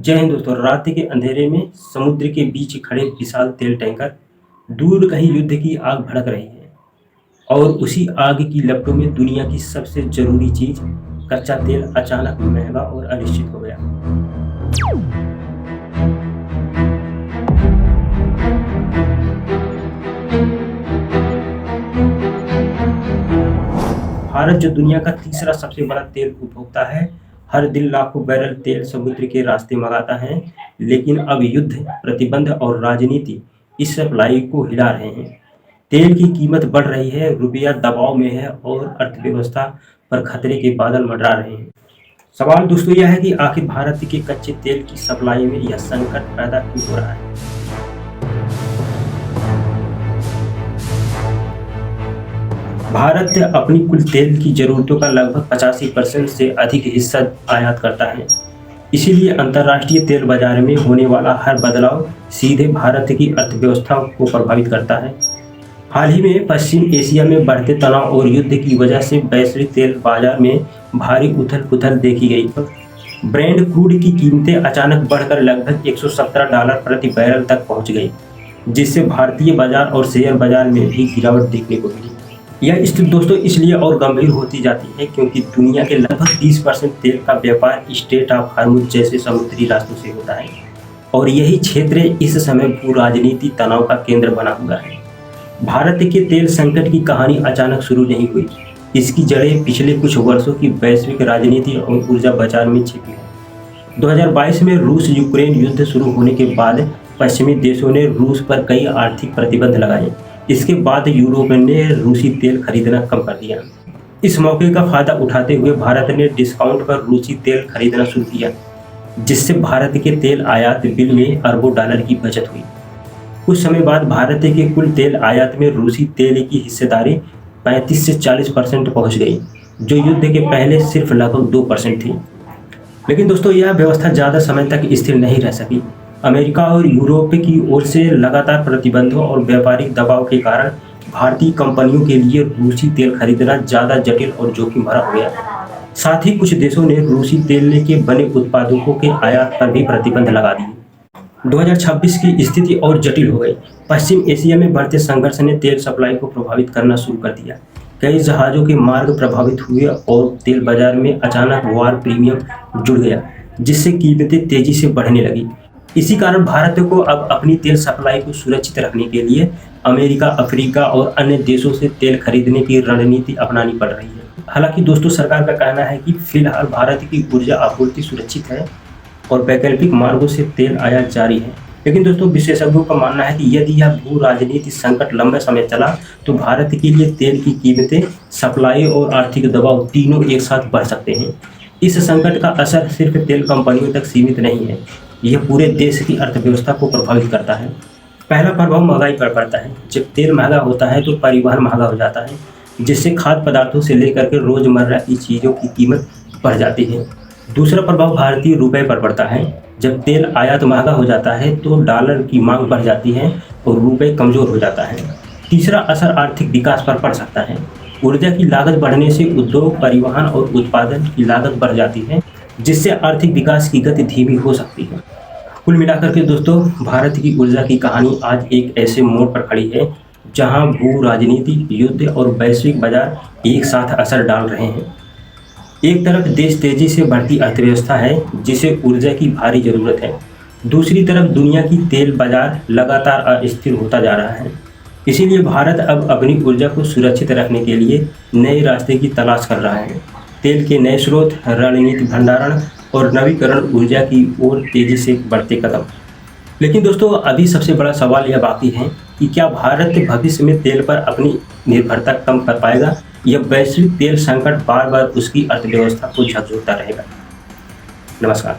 जय हिंद दोस्तों। रात के अंधेरे में समुद्र के बीच खड़े विशाल तेल टैंकर, दूर कहीं युद्ध की आग भड़क रही है और उसी आग की लपटों में दुनिया की सबसे जरूरी चीज कच्चा तेल अचानक महंगा और अनिश्चित हो गया। भारत जो दुनिया का तीसरा सबसे बड़ा तेल उपभोक्ता है, हर दिन लाखों बैरल तेल समुद्र के रास्ते मंगाता है। लेकिन अब युद्ध, प्रतिबंध और राजनीति इस सप्लाई को हिला रहे हैं। तेल की कीमत बढ़ रही है, रुपया दबाव में है और अर्थव्यवस्था पर खतरे के बादल मंडरा रहे हैं। सवाल दोस्तों यह है कि आखिर भारत के कच्चे तेल की सप्लाई में यह संकट पैदा क्यों हो रहा है। भारत अपनी कुल तेल की जरूरतों का लगभग 85% से अधिक हिस्सा आयात करता है। इसीलिए अंतर्राष्ट्रीय तेल बाजार में होने वाला हर बदलाव सीधे भारत की अर्थव्यवस्था को प्रभावित करता है। हाल ही में पश्चिम एशिया में बढ़ते तनाव और युद्ध की वजह से वैश्विक तेल बाजार में भारी उथल-पुथल देखी गई। ब्रेंट क्रूड की कीमतें अचानक बढ़कर लगभग $117 प्रति बैरल तक पहुंच गई, जिससे भारतीय बाजार और शेयर बाजार में भी गिरावट देखने को मिली। यह स्थिति दोस्तों इसलिए और गंभीर होती जाती है क्योंकि दुनिया के लगभग 30% तेल का व्यापार स्ट्रेट ऑफ हार्मुज जैसे समुद्री रास्तों से होता है और यही क्षेत्र इस समय भू राजनीति तनाव का केंद्र बना हुआ है। भारत के तेल संकट की कहानी अचानक शुरू नहीं हुई। इसकी जड़ें पिछले कुछ वर्षों की वैश्विक राजनीति और ऊर्जा बाजार में छिपी है। 2022 में रूस यूक्रेन युद्ध शुरू होने के बाद पश्चिमी देशों ने रूस पर कई आर्थिक प्रतिबंध लगाए। इसके बाद यूरोप ने रूसी तेल खरीदना कम कर दिया। इस मौके का फायदा उठाते हुए भारत ने डिस्काउंट पर रूसी तेल खरीदना शुरू किया, जिससे भारत के तेल आयात बिल में अरबों डॉलर की बचत हुई। कुछ समय बाद भारत के कुल तेल आयात में रूसी तेल की हिस्सेदारी 35 से 40% पहुंच गई, जो युद्ध के पहले सिर्फ लगभग 2% थी। लेकिन दोस्तों यह व्यवस्था ज़्यादा समय तक स्थिर नहीं रह सकी। अमेरिका और यूरोप की ओर से लगातार प्रतिबंधों और व्यापारिक दबाव के कारण भारतीय कंपनियों के लिए रूसी तेल खरीदना ज़्यादा जटिल और जोखिम भरा हो गया। साथ ही कुछ देशों ने रूसी तेल के बने उत्पादों के आयात पर भी प्रतिबंध लगा दिए। 2026 की स्थिति और जटिल हो गई। पश्चिम एशिया में बढ़ते संघर्ष ने तेल सप्लाई को प्रभावित करना शुरू कर दिया। कई जहाज़ों के मार्ग प्रभावित हुए और तेल बाजार में अचानक वार प्रीमियम जुड़ गया, जिससे कीमतें तेजी से बढ़ने लगी। इसी कारण भारत को अब अपनी तेल सप्लाई को सुरक्षित रखने के लिए अमेरिका, अफ्रीका और अन्य देशों से तेल खरीदने की रणनीति अपनानी पड़ रही है। हालांकि दोस्तों सरकार का कहना है कि फिलहाल भारत की ऊर्जा आपूर्ति सुरक्षित है और वैकल्पिक मार्गों से तेल आयात जारी है। लेकिन दोस्तों विशेषज्ञों का मानना है कि यदि यह भू राजनीतिक संकट लंबे समय चला तो भारत के लिए तेल की कीमतें, सप्लाई और आर्थिक दबाव तीनों एक साथ बढ़ सकते हैं। इस संकट का असर सिर्फ तेल कंपनियों तक सीमित नहीं है, यह पूरे देश की अर्थव्यवस्था को प्रभावित करता है। पहला प्रभाव महंगाई पर पड़ता है। जब तेल महंगा होता है तो परिवहन महंगा हो जाता है, जिससे खाद्य पदार्थों से लेकर के रोजमर्रा की चीज़ों की कीमत बढ़ जाती है। दूसरा प्रभाव भारतीय रुपये पर पड़ता है। जब तेल आयात महंगा हो जाता है तो डॉलर की मांग बढ़ जाती है और रुपये कमज़ोर हो जाता है। तीसरा असर आर्थिक विकास पर पड़ सकता है। ऊर्जा की लागत बढ़ने से उद्योग, परिवहन और उत्पादन की लागत बढ़ जाती है, जिससे आर्थिक विकास की गति धीमी हो सकती है। कुल मिलाकर के दोस्तों भारत की ऊर्जा की कहानी आज एक ऐसे मोड़ पर खड़ी है जहां भू राजनीति, युद्ध और वैश्विक बाजार एक साथ असर डाल रहे हैं। एक तरफ देश तेजी से बढ़ती अर्थव्यवस्था है जिसे ऊर्जा की भारी जरूरत है, दूसरी तरफ दुनिया की तेल बाजार लगातार अस्थिर होता जा रहा है। इसीलिए भारत अब अपनी ऊर्जा को सुरक्षित रखने के लिए नए रास्ते की तलाश कर रहा है। तेल के नए स्रोत, रणनीतिक भंडारण और नवीकरण ऊर्जा की ओर तेजी से बढ़ते कदम। लेकिन दोस्तों अभी सबसे बड़ा सवाल यह बाकी है कि क्या भारत भविष्य में तेल पर अपनी निर्भरता कम कर पाएगा या वैश्विक तेल संकट बार बार उसकी अर्थव्यवस्था को झकझोरता रहेगा। नमस्कार।